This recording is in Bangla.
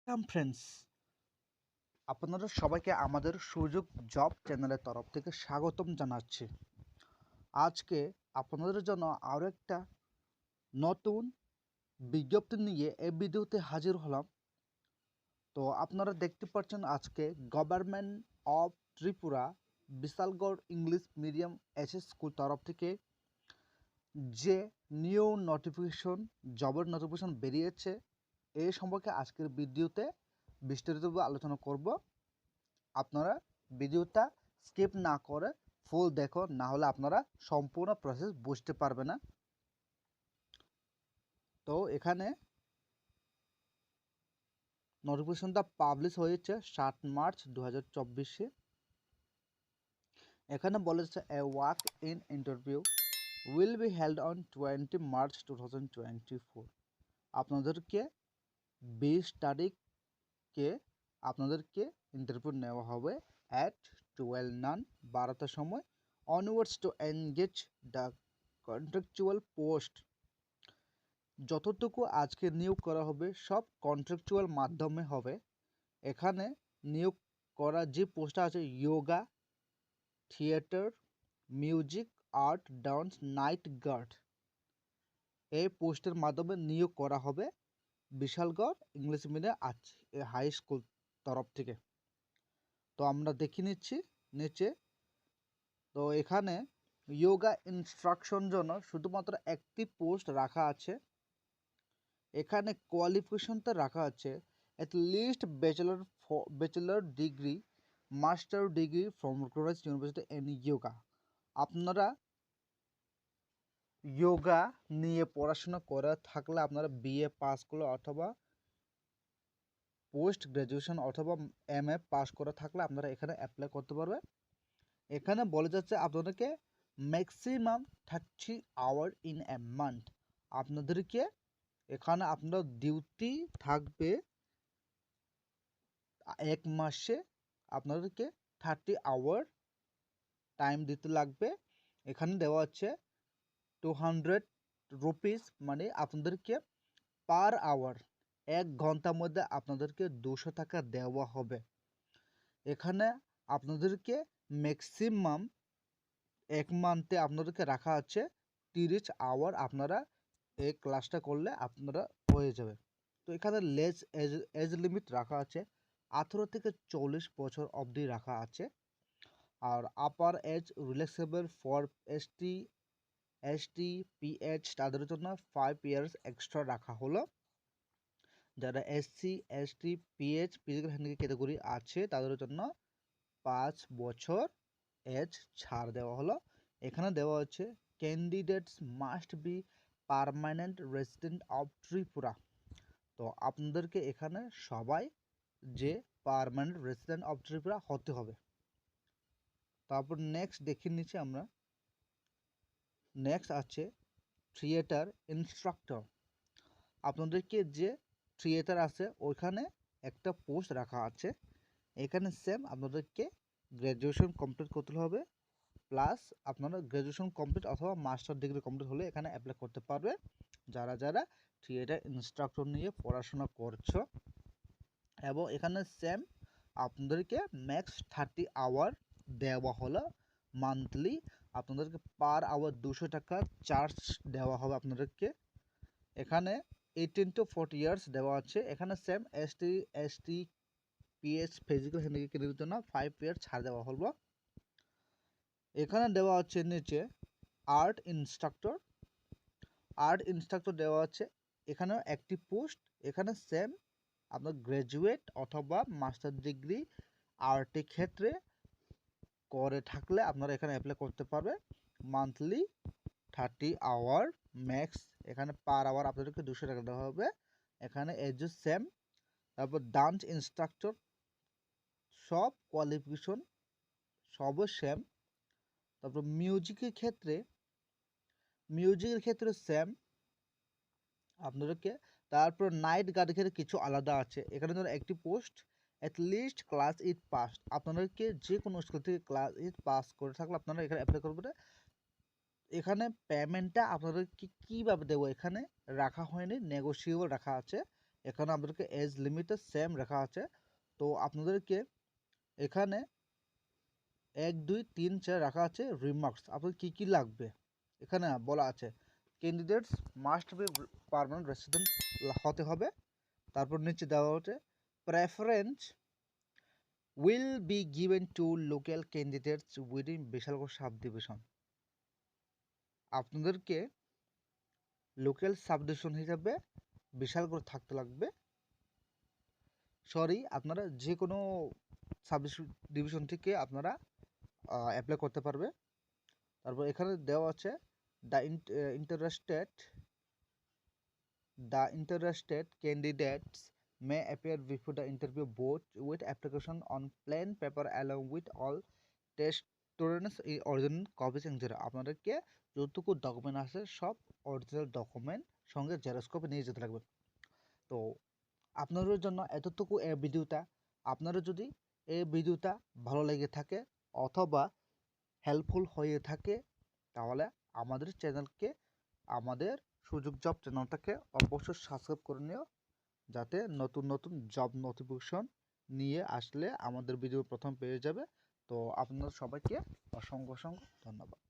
ফ্রেন্ডস, আপনাদের সবাইকে আমাদের সুযোগ জব চ্যানেলের তরফ থেকে স্বাগতম জানাচ্ছি। আজকে আপনাদের জন্য আরও একটা নতুন বিজ্ঞপ্তি নিয়ে এই ভিডিওতে হাজির হলাম। তো আপনারা দেখতে পাচ্ছেন আজকে government of Tripura Bishalgarh English medium SS school তরফ থেকে যে নিউ নোটিফিকেশন জবের নোটিফিকেশন বেরিয়েছে, এই সম্পর্কে আজকের ভিডিওতে বিস্তারিতভাবে আলোচনা করব। আপনারা ভিডিওটা স্কিপ না করে ফুল দেখো, না হলে আপনারা সম্পূর্ণ প্রসেস বুঝতে পারবে না। তো এখানে নোটিফিকেশনটা পাবলিশ হয়েছে 7 মার্চ 2024-এ। এখানে বলেছে a walk in interview will be held on 20 March 2024। আপনাদেরকে 20 তারিখকে আপনাদেরকে ইন্টারভিউ নেওয়া হবে অ্যাট 12 নন 12টার সময় onwards two engage the contractual post. যতটুকু আজকে নিয়োগ করা হবে সব কন্ট্রাকচুয়াল মাধ্যমে হবে। এখানে নিয়োগ করা যে পোস্টটা আছে yoga, theatre, music, art, dance, night guard, এই পোস্টের মাধ্যমে নিয়োগ করা হবে Bishalgarh English medium high school তরফ থেকে। তো আমরা দেখে নিচ্ছি নিচে। তো এখানে যোগা ইনস্ট্রাকশন জন্য শুধুমাত্র একটি পোস্ট রাখা আছে। এখানে কোয়ালিফিকেশনটা রাখা আছে at least bachelor degree, master degree from recognised university in yoga. আপনারা যোগা নিয়ে পড়াশোনা করে থাকলে আপনারা বিএ পাস করলে অথবা পোস্ট গ্র্যাজুয়েশন অথবা এমএ পাস করে থাকলে আপনারা এখানে অ্যাপ্লাই করতে পারবে। এখানে বলে যাচ্ছে আপনাদেরকে maximum 30 hour in a month. আপনাদেরকে এখানে আপনার ডিউটি থাকবে এক মাসে আপনাদেরকে 30 আওয়ার টাইম দিতে লাগবে। এখানে দেওয়া হচ্ছে 200 রুপিস, মানে আপনাদেরকে পার আওয়ার 1 ঘন্টার মধ্যে আপনাদেরকে 200 টাকা দেওয়া হবে। এখানে আপনাদেরকে ম্যাক্সিমাম এক মান্থে আপনাদেরকে রাখা আছে 30 আওয়ার। আপনারা এই ক্লাসটা করলে আপনারা হয়ে যাবে। তো এখানে এজ লিমিট রাখা আছে 18 থেকে 40 বছর অবধি রাখা আছে। আর upper age relaxable for ST PH তাদের জন্য 5 ইয়ার্স এক্সট্রা রাখা হলো। যারা SC ST PH physical handicap category আছে তাদের জন্য 5 বছর এজ ছাড় দেওয়া হলো। এখানে দেওয়া হচ্ছে candidates must be permanent resident of Tripura. তো আপনাদেরকে এখানে সবাই যে পার্মানেন্ট রেসিডেন্ট অফ ত্রিপুরা হতে হবে। তারপর নেক্সট দেখে নিচ্ছি আমরা। নেক্সট আছে থিয়েটার ইনস্ট্রাক্টর। আপনাদেরকে যে থিয়েটার আছে ওইখানে একটা পোস্ট রাখা আছে। এখানে সেম আপনাদেরকে গ্র্যাজুয়েশন কমপ্লিট করতে হবে, প্লাস আপনারা গ্র্যাজুয়েশন কমপ্লিট অথবা মাস্টার ডিগ্রি কমপ্লিট হলে এখানে অ্যাপ্লাই করতে পারবে। যারা যারা থিয়েটার ইনস্ট্রাক্টর নিয়ে পড়াশোনা করছো, এবং এখানে সেম আপনাদেরকে ম্যাক্স 30 আওয়ার দেওয়া হলো মান্থলি। আপনাদেরকে পার আওয়ার 200 টাকা চার্জ দেওয়া হবে আপনাদেরকে। এখানে 18 to 40 ইয়ার্স দেওয়া আছে। এখানে সেম এসটি পিএইচ ফিজিক্যাল হ্যান্ডিক্যাপের জন্য 5 ইয়ার ছাড় দেওয়া হলো। এখানে দেওয়া হচ্ছে নিচে আর্ট ইনস্ট্রাক্টর দেওয়া আছে। এখানেও একটি পোস্ট। এখানে সেম আপনার গ্র্যাজুয়েট অথবা মাস্টার ডিগ্রি আর্টের ক্ষেত্রে করে থাকলে আপনারা এখানে অ্যাপ্লাই করতে পারবে। Monthly 30 hour max. এখানে পার আওয়ার আপনাদেরকে 200 টাকা দেওয়া হবে। এখানে এজ সেম। তারপর ডান্স ইনস্ট্রাক্টর, সব কোয়ালিফিকেশন সবও সেম। তারপর মিউজিকের ক্ষেত্রে সেম আপনাদেরকে। তারপর নাইট গার্ডের ক্ষেত্রে কিছু আলাদা আছে। এখানে ধরো একটি পোস্ট অ্যাটলিস্ট ক্লাস 8 পাস। আপনাদেরকে যে কোনো স্কুল থেকে ক্লাস 8 পাস করে থাকলে আপনারা এখানে অ্যাপ্লাই করবেন। এখানে পেমেন্টটা আপনাদেরকে কীভাবে দেবো এখানে রাখা হয়নি, নেগোসিয়েবল রাখা আছে। এখানে আপনাদেরকে এজ লিমিটে সেম রাখা আছে। তো আপনাদেরকে এখানে 1 2 3 4 রাখা আছে রিমার্কস। আপনাদের কী কী লাগবে এখানে বলা আছে, candidates must be permanent resident হতে হবে। তারপর নিচে দেওয়া হচ্ছে preference will be given to local candidates within Bishalgarh sub division. আপনাদেরকে লোকাল সাব ডিভিশন হিসাবে বিশালগড় থাকতে লাগবে। সরি, আপনারা যে কোনো সাব ডিভিশন থেকে আপনারা অ্যাপ্লাই করতে পারবে। তারপর এখানে দেওয়া আছে the interested candidates may appear before the interview board with application on plain paper along with all test students in original copies and xerox। আপনাদেরকে যতটুকু ডকুমেন্ট আছে সব অরিজিনাল ডকুমেন্ট সঙ্গে জেরক্স কপি নিয়ে যেতে লাগবে। তো আপনাদের জন্য এতটুকু এই ভিডিওটা। আপনারা যদি এই ভিডিওটা ভালো লেগে থাকে অথবা হেল্পফুল হয়ে থাকে তাহলে আমাদের চ্যানেলকে, আমাদের সুযোগ জব চ্যানেলটাকে অবশ্যই সাবস্ক্রাইব করে নিও, যাতে নতুন নতুন জব নোটিফিকেশন নিয়ে আসলে আমাদের ভিডিও প্রথম পেয়ে যাবে। তো আপনাদের সবাইকে অসংখ্য অসংখ্য ধন্যবাদ।